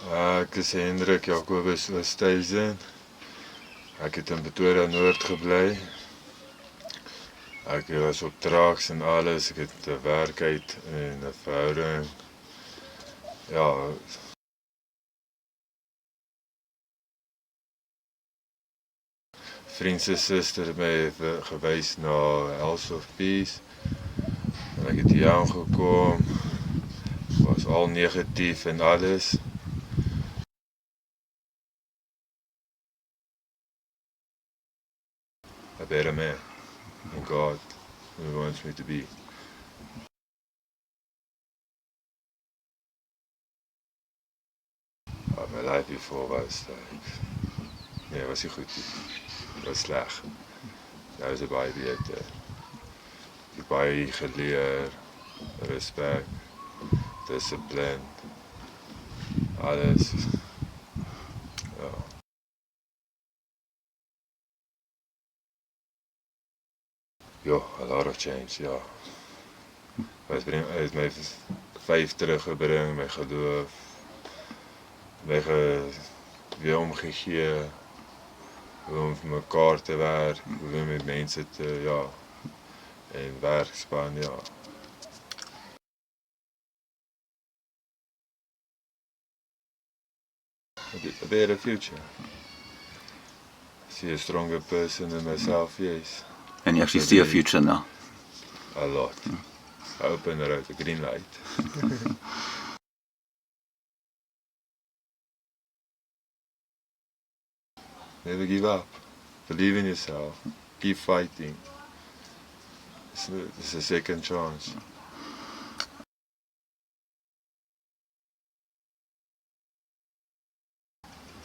Ek is Hendrik Jacobus Oosthuizen. Ek het in Pretoria Noord gebly. Ek was op traks en alles. Ek het 'n werk uit en 'n verhouding. Ja, vriend se suster het my gewys na House of Peace. En ek het hier aangekom. Was al negatief en alles. A better man than God who wants me to be. My life before was nee, was nie goed nie. Dit was sleg. Nou is dit baie beter. Ek het baie geleer, respek, dissipline, alles. Ja. Ja, a lot of change, ja. Hy het my 5 teruggebring, my geloof, weer omgegee, hoe om vir mekaar te werk, hoe om met mense te, ja, en werkspan, ja. A better future. See a stronger person in myself, yes. And you actually see a future now? A lot. I open the road, a green light. Never give up. Believe in yourself. Keep fighting. It's a second chance.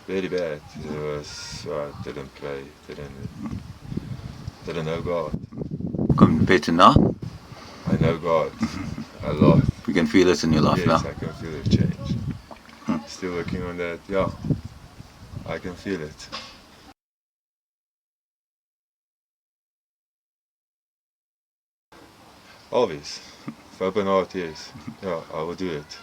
Very bad. Didn't pray, didn't know God. Compared to now? I know God a lot. You can feel it in your life now? Yes, I can feel it change. Still working on that, yeah. I can feel it. Always. If open heart, yes. Yeah, I will do it.